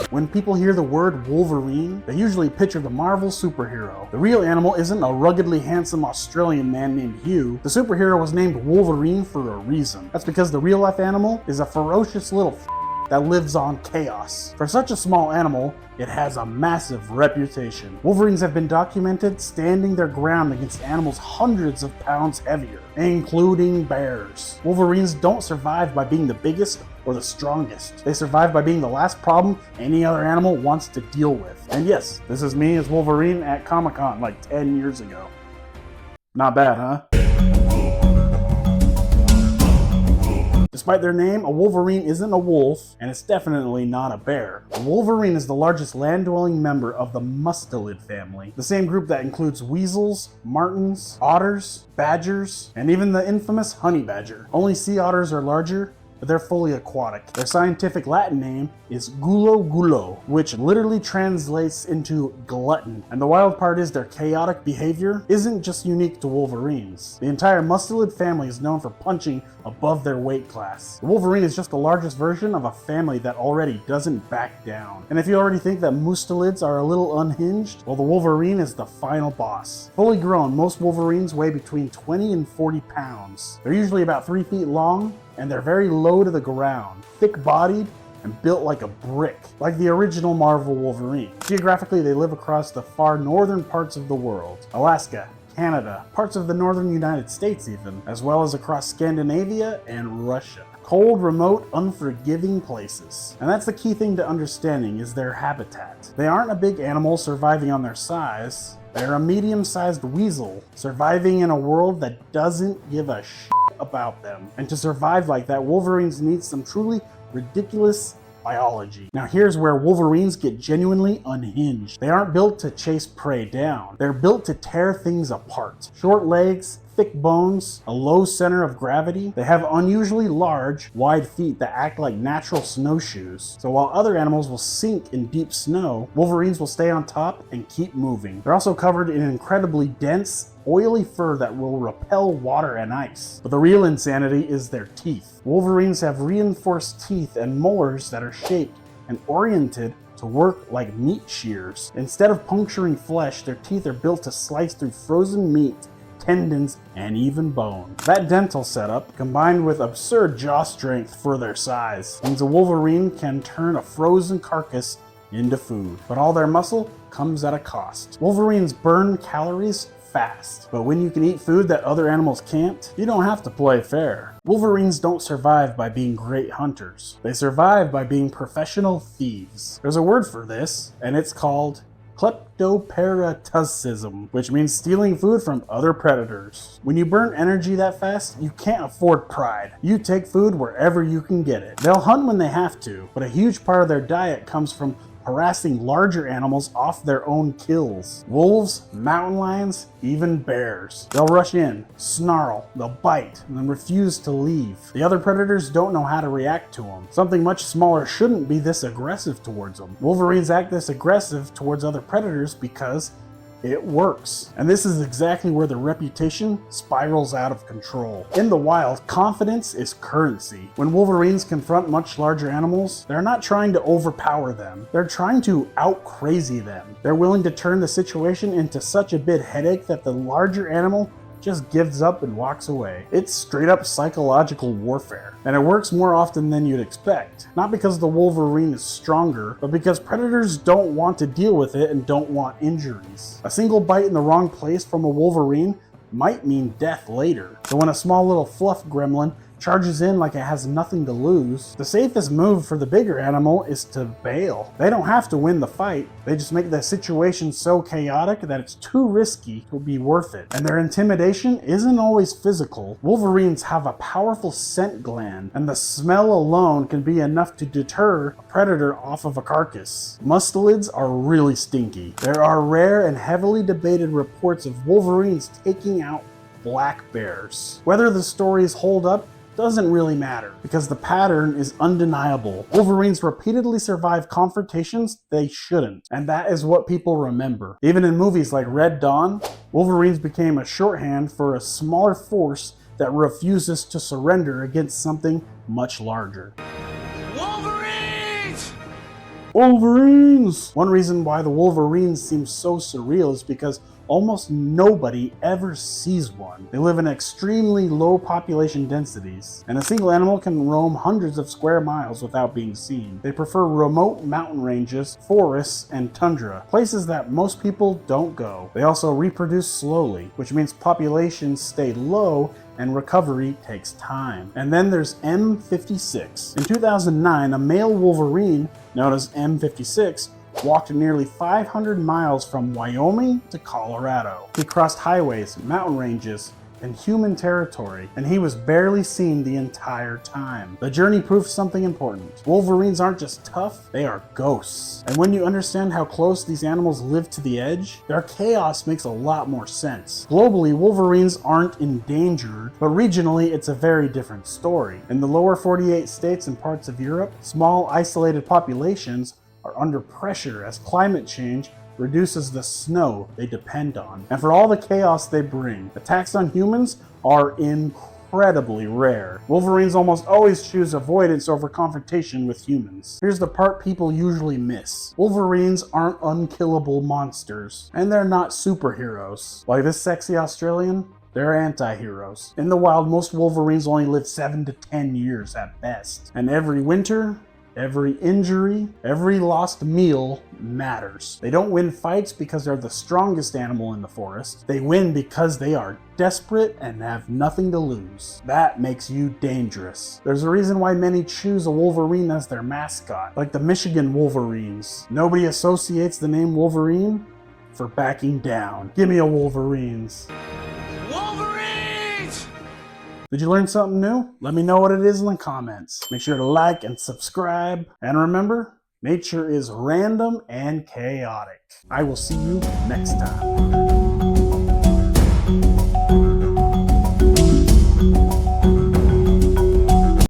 When people hear the word Wolverine, they usually picture the Marvel superhero. The real animal isn't a ruggedly handsome Australian man named Hugh. The superhero was named Wolverine for a reason. That's because the real life animal is a ferocious little that lives on chaos. For such a small animal, it has a massive reputation. Wolverines have been documented standing their ground against animals hundreds of pounds heavier, including bears. Wolverines don't survive by being the biggest or the strongest. They survive by being the last problem any other animal wants to deal with. And yes, this is me as Wolverine at Comic-Con like 10 years ago. Not bad, huh? Despite their name, a Wolverine isn't a wolf, and it's definitely not a bear. A Wolverine is the largest land-dwelling member of the mustelid family, the same group that includes weasels, martens, otters, badgers, and even the infamous honey badger. Only sea otters are larger, but they're fully aquatic. Their scientific Latin name is gulo, which literally translates into glutton. And the wild part is their chaotic behavior isn't just unique to Wolverines. The entire mustelid family is known for punching above their weight class. The Wolverine is just the largest version of a family that already doesn't back down. And if you already think that mustelids are a little unhinged, well, the Wolverine is the final boss. Fully grown, most Wolverines weigh between 20 and 40 pounds. They're usually about 3 feet long, and they're very low to the ground, thick-bodied, and built like a brick, like the original Marvel Wolverine. Geographically, they live across the far northern parts of the world, Alaska, Canada, parts of the northern United States even, as well as across Scandinavia and Russia. Cold, remote, unforgiving places. And that's the key thing to understanding is their habitat. They aren't a big animal surviving on their size. They're a medium-sized weasel surviving in a world that doesn't give a shit about them. And to survive like that, Wolverines need some truly ridiculous biology. Now here's where Wolverines get genuinely unhinged. They aren't built to chase prey down. They're built to tear things apart. Short legs, thick bones, a low center of gravity. They have unusually large, wide feet that act like natural snowshoes. So while other animals will sink in deep snow, Wolverines will stay on top and keep moving. They're also covered in incredibly dense, oily fur that will repel water and ice. But the real insanity is their teeth. Wolverines have reinforced teeth and molars that are shaped and oriented to work like meat shears. Instead of puncturing flesh, their teeth are built to slice through frozen meat, tendons, and even bone. That dental setup, combined with absurd jaw strength for their size, means a Wolverine can turn a frozen carcass into food. But all their muscle comes at a cost. Wolverines burn calories fast, but when you can eat food that other animals can't, you don't have to play fair. Wolverines don't survive by being great hunters. They survive by being professional thieves. There's a word for this, and it's called kleptoparasitism, which means stealing food from other predators. When you burn energy that fast, you can't afford pride. You take food wherever you can get it. They'll hunt when they have to, but a huge part of their diet comes from harassing larger animals off their own kills. Wolves, mountain lions, even bears. They'll rush in, snarl, they'll bite, and then refuse to leave. The other predators don't know how to react to them. Something much smaller shouldn't be this aggressive towards them. Wolverines act this aggressive towards other predators because it works. And this is exactly where the reputation spirals out of control. In the wild, confidence is currency. When Wolverines confront much larger animals, they're not trying to overpower them. They're trying to out-crazy them. They're willing to turn the situation into such a big headache that the larger animal just gives up and walks away. It's straight up psychological warfare, and it works more often than you'd expect. Not because the Wolverine is stronger, but because predators don't want to deal with it and don't want injuries. A single bite in the wrong place from a Wolverine might mean death later. So when a small little fluff gremlin charges in like it has nothing to lose, the safest move for the bigger animal is to bail. They don't have to win the fight, they just make the situation so chaotic that it's too risky to be worth it. And their intimidation isn't always physical. Wolverines have a powerful scent gland, and the smell alone can be enough to deter a predator off of a carcass. Mustelids are really stinky. There are rare and heavily debated reports of Wolverines taking out black bears. Whether the stories hold up doesn't really matter, because the pattern is undeniable. Wolverines repeatedly survive confrontations they shouldn't, and that is what people remember. Even in movies like Red Dawn, Wolverines became a shorthand for a smaller force that refuses to surrender against something much larger. Wolverines! Wolverines! One reason why the Wolverines seem so surreal is because almost nobody ever sees one. They live in extremely low population densities, and a single animal can roam hundreds of square miles without being seen. They prefer remote mountain ranges, forests, and tundra, places that most people don't go. They also reproduce slowly, which means populations stay low and recovery takes time. And then there's M56. In 2009, a male Wolverine, known as M56, walked nearly 500 miles from Wyoming to Colorado. He crossed highways, mountain ranges, and human territory, and he was barely seen the entire time. The journey proves something important. Wolverines aren't just tough, they are ghosts. And when you understand how close these animals live to the edge, their chaos makes a lot more sense. Globally, Wolverines aren't endangered, but regionally it's a very different story. In the lower 48 states and parts of Europe, small isolated populations are under pressure as climate change reduces the snow they depend on. And for all the chaos they bring, attacks on humans are incredibly rare. Wolverines almost always choose avoidance over confrontation with humans. Here's the part people usually miss. Wolverines aren't unkillable monsters, and they're not superheroes. Like this sexy Australian, they're anti-heroes. In the wild, most Wolverines only live 7 to 10 years at best. And every winter, every injury, every lost meal matters. They don't win fights because they're the strongest animal in the forest. They win because they are desperate and have nothing to lose. That makes you dangerous. There's a reason why many choose a Wolverine as their mascot, like the Michigan Wolverines. Nobody associates the name Wolverine for backing down. Give me a Wolverines. Did you learn something new? Let me know what it is in the comments. Make sure to like and subscribe. And remember, nature is random and chaotic. I will see you next time.